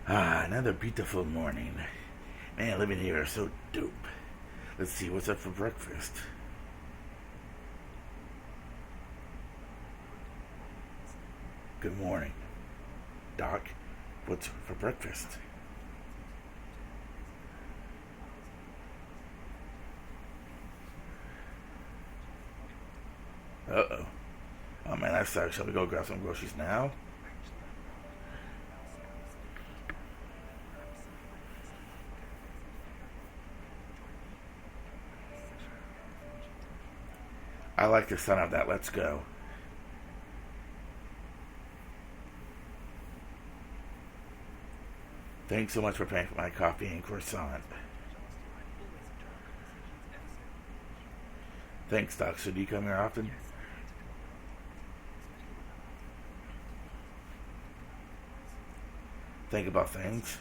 Another beautiful morning. Man, living here is so dope. Let's see what's up for breakfast. Good morning, Doc. What's for breakfast? Uh oh. Oh man, that sucks. Shall we go grab some groceries now? I like the sound of that. Let's go. Thanks so much for paying for my coffee and croissant. Thanks, Doc. Should you come here often? Think about things.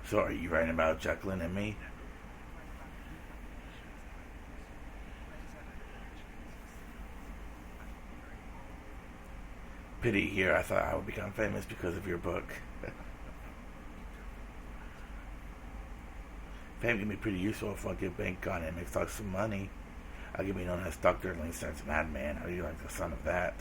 So, are you writing about Jacqueline and me? Pity here. I thought I would become famous because of your book. Fame can be pretty useful if I get bank on it and make lots of money. I can be known as Dr. Lindstein's madman. How do you like the sound of that?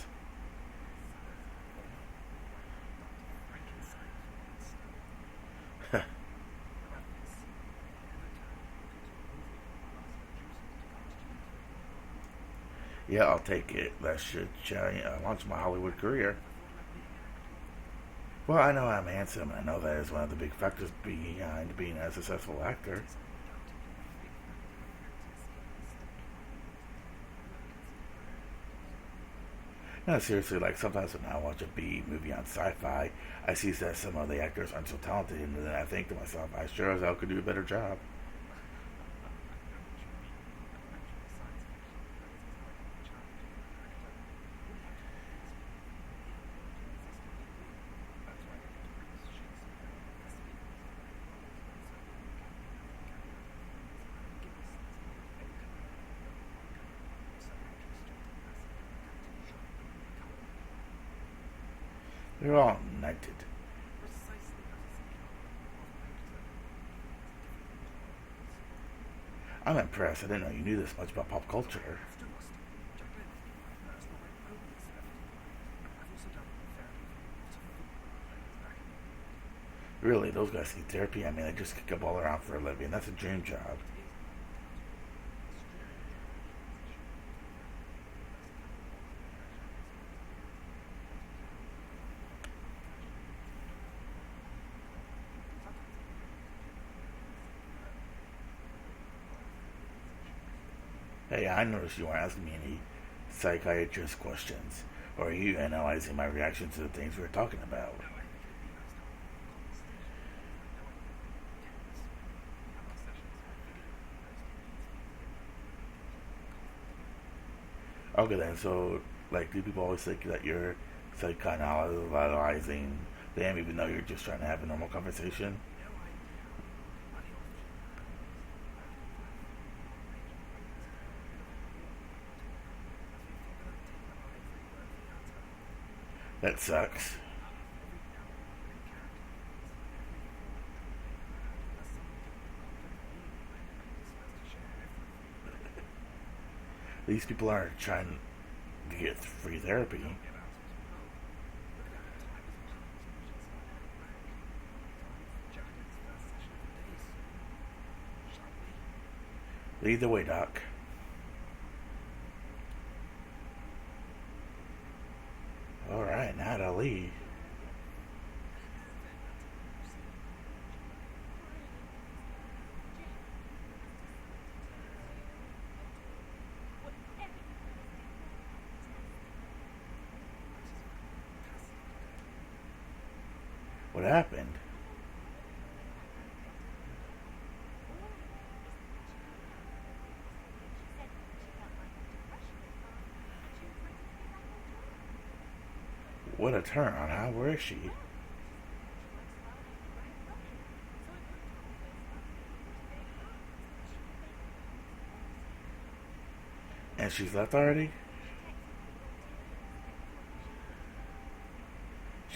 Yeah, I'll take it. That should launch my Hollywood career. Well, I know I'm handsome. I know that is one of the big factors behind being a successful actor. No, seriously, like sometimes when I watch a B movie on sci-fi, I see that some of the actors aren't so talented, and then I think to myself, I sure as hell could do a better job. They're all united. I'm impressed. I didn't know you knew this much about pop culture. Really, those guys need therapy. I mean, they just kick a ball around for a living. That's a dream job. Hey, I noticed you weren't asking me any psychiatrist questions. Or are you analyzing my reaction to the things we were talking about? Okay, then. So, like, do people always think that you're psychoanalyzing them, even though you're just trying to have a normal conversation? That sucks. These people aren't trying to get free therapy. Lead the way, Doc. All right, now to lead. What happened? What a turn, huh? Where is she? And she's left already?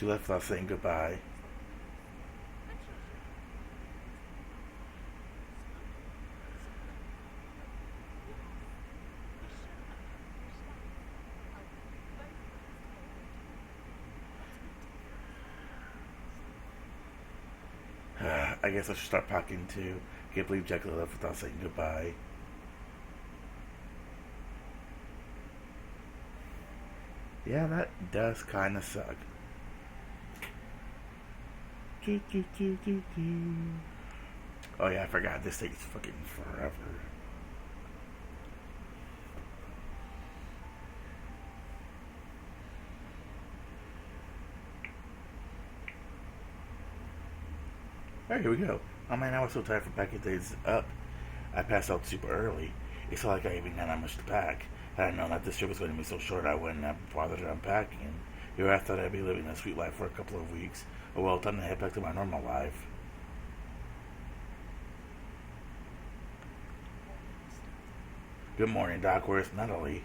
She left without saying goodbye. I guess I should start packing too. Can't believe Jacqueline left without saying goodbye. Yeah, that does kind of suck. Oh yeah, I forgot. This takes fucking forever. Alright, here we go. Oh man, I was so tired from packing things up. I passed out super early. It's not like I even had that much to pack. Had I known that this trip was going to be so short, I wouldn't have bothered unpacking. Here I thought I'd be living a sweet life for a couple of weeks. Oh well, time to head back to my normal life. Good morning, Doc. Where's Natalie?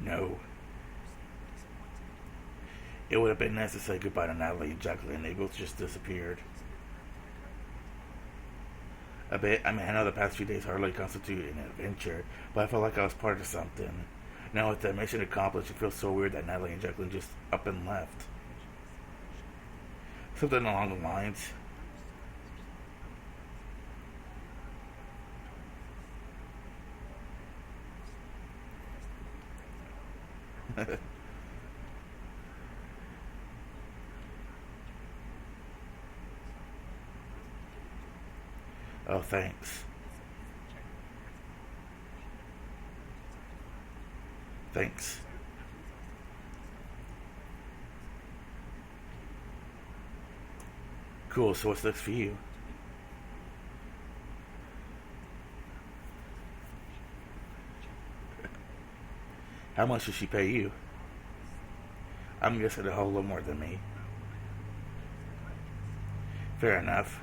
No. It would have been nice to say goodbye to Natalie and Jacqueline. They both just disappeared. A bit. I mean, I know the past few days hardly constitute an adventure, but I felt like I was part of something. Now, with the mission accomplished, it feels so weird that Natalie and Jacqueline just up and left. Something along the lines. Oh, thanks. Thanks. Cool, so what's next for you? How much does she pay you? I'm guessing a whole lot more than me. Fair enough.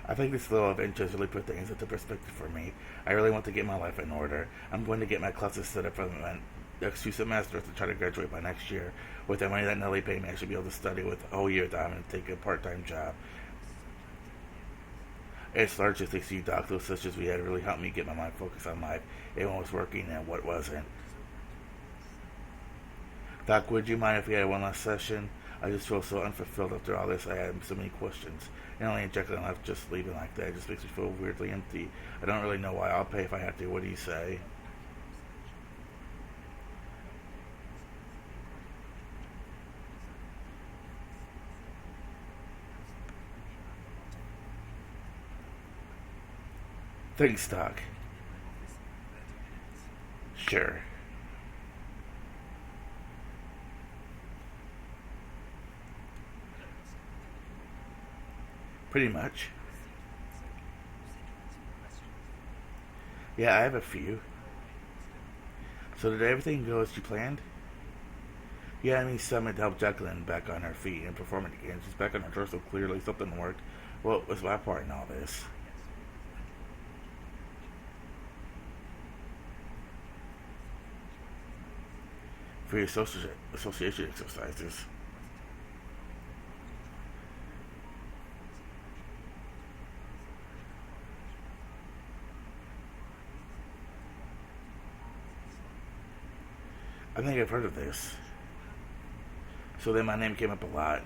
I think this little event just really put things into perspective for me. I really want to get my life in order. I'm going to get my classes set up for my next 2 semesters to try to graduate by next year. With the money that Nelly paid me, I should be able to study with a whole year without having to take a part-time job. It's largely thanks to you, Doc. Those sessions we had really helped me get my mind focused on life and what was working and what wasn't. Doc, would you mind if we had one last session? I just feel so unfulfilled after all this. I had so many questions. And only Jacqueline left just leaving like that. It just makes me feel weirdly empty. I don't really know why. I'll pay if I have to. What do you say? Thanks, Doc. Sure. Pretty much. Yeah, I have a few. So did everything go as you planned? Yeah, I mean, Summit helped Jacqueline back on her feet and performing again. She's back on her torso clearly. Something worked. What was my part in all this? For your association exercises. I think I've heard of this. So then my name came up a lot.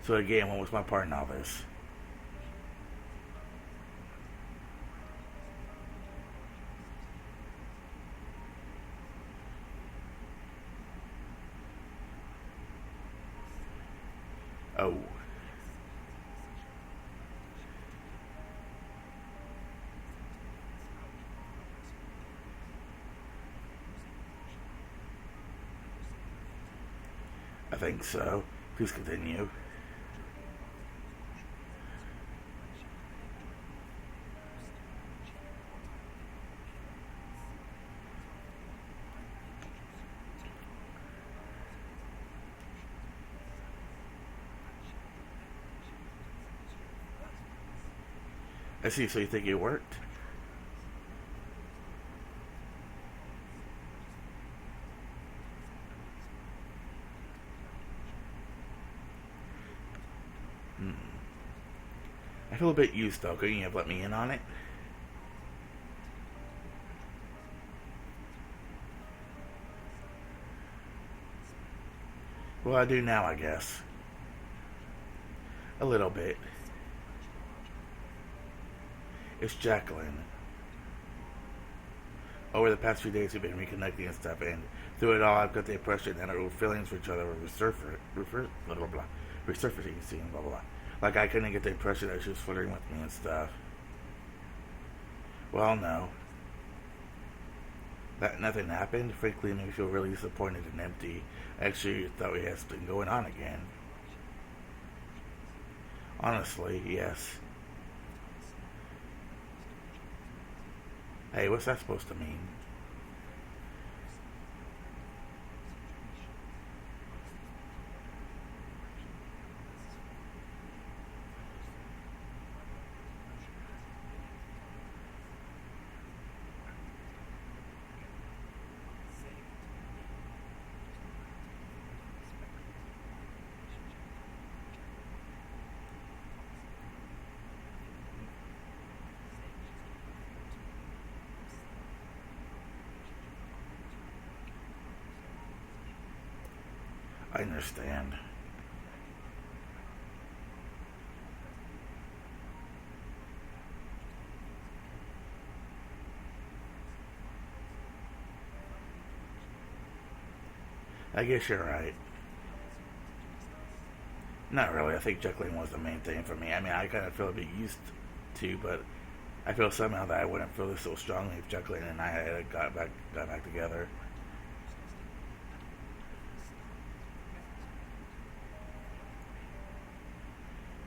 So again, what was my part in all this? Oh, I think so. Please continue. I see, so you think it worked? I feel a bit used though. Couldn't you have let me in on it? Well, I do now, I guess. A little bit. It's Jacqueline. Over the past few days, we've been reconnecting and stuff, and through it all, I've got the impression that our old feelings for each other were resurfacing, seeing blah blah blah. Like I couldn't get the impression that she was flirting with me and stuff. Well, no, that nothing happened. Frankly, it made me feel really disappointed and empty. I actually thought we had something going on again. Honestly, yes. Hey, what's that supposed to mean? I understand. I guess you're right. Not really. I think Jacqueline was the main thing for me. I mean, I kind of feel a bit used to, but I feel somehow that I wouldn't feel this so strongly if Jacqueline and I had got back together.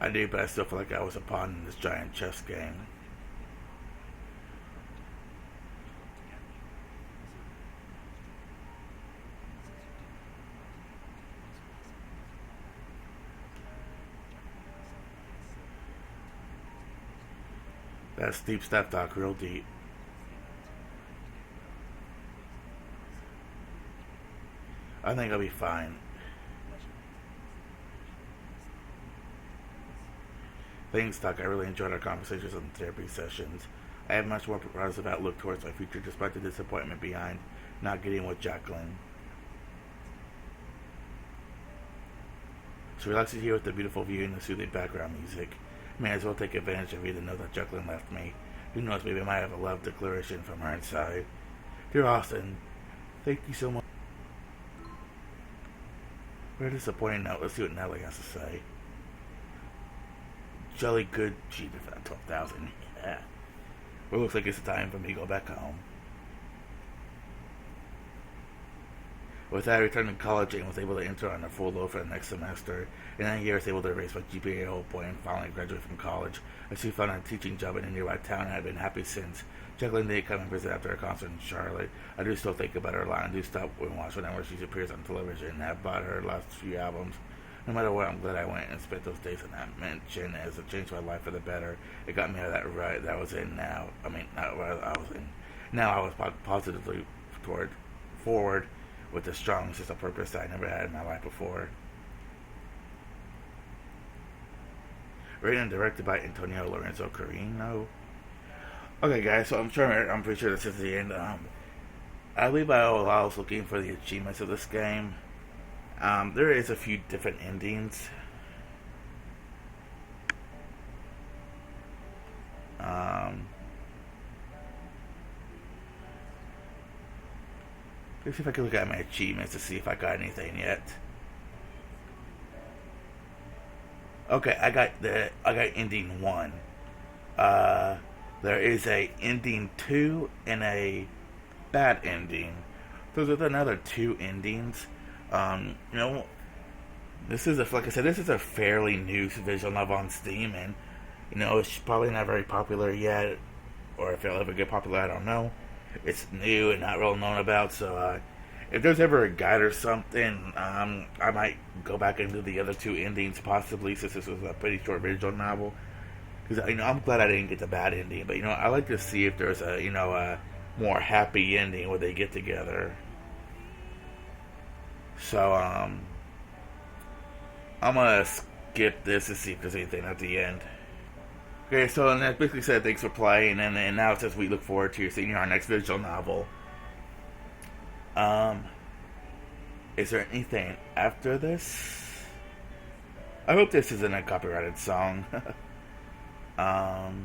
I do, but I still feel like I was a pawn in this giant chess game. That's deep stuff, Doc. Real deep. I think I'll be fine. Thanks, Doc. I really enjoyed our conversations and therapy sessions. I have much more positive outlook towards my future despite the disappointment behind not getting with Jacqueline. So relax here with the beautiful view and the soothing background music. May as well take advantage of you to know that Jacqueline left me. Who knows, maybe I might have a love declaration from her inside. Dear Austin, thank you so much. What a disappointing note. Let's see what Natalie has to say. Jolly good. She did that 12,000. Yeah. Well, looks like it's time for me to go back home. With that, I returned to college and was able to enter on a full load for the next semester. In that year, I was able to erase my GPA whole point and finally graduate from college. I soon found a teaching job in a nearby town and have been happy since. Jacqueline did come and visit after a concert in Charlotte. I do still think about her a lot and do stop and watch whenever she appears on television and have bought her last few albums. No matter what, I'm glad I went and spent those days in that mansion as it changed my life for the better. It got me out of that rut that I was in now. I mean, not what I was in. Now I was positively forward with a strong sense of purpose that I never had in my life before. Written and directed by Antonio Lorenzo Carino. Okay, guys, so I'm pretty sure this is the end. I believe I was looking for the achievements of this game. There is a few different endings. Let's see if I can look at my achievements to see if I got anything yet. Okay, I got ending 1. There is a ending 2 and a bad ending. There's another 2 endings. You know, like I said, this is a fairly new visual novel on Steam, and you know, it's probably not very popular yet, or if it'll ever get popular, I don't know. It's new and not real known about, so if there's ever a guide or something, I might go back and do the other 2 endings, possibly, since this was a pretty short visual novel. Because you know, I'm glad I didn't get the bad ending, but you know, I like to see if there's a more happy ending where they get together. So I'm gonna skip this to see if there's anything at the end. Okay, so and that basically said thanks for playing, and now it says we look forward to seeing our next visual novel. Um, is there anything after this? I hope this isn't a copyrighted song. Because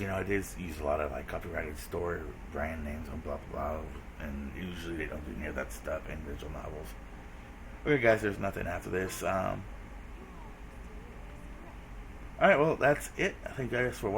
it is use a lot of like copyrighted store brand names and blah blah blah, and usually they don't do any of that stuff in visual novels. Okay, guys, there's nothing after this. All right, well that's it. I thank you guys for watching.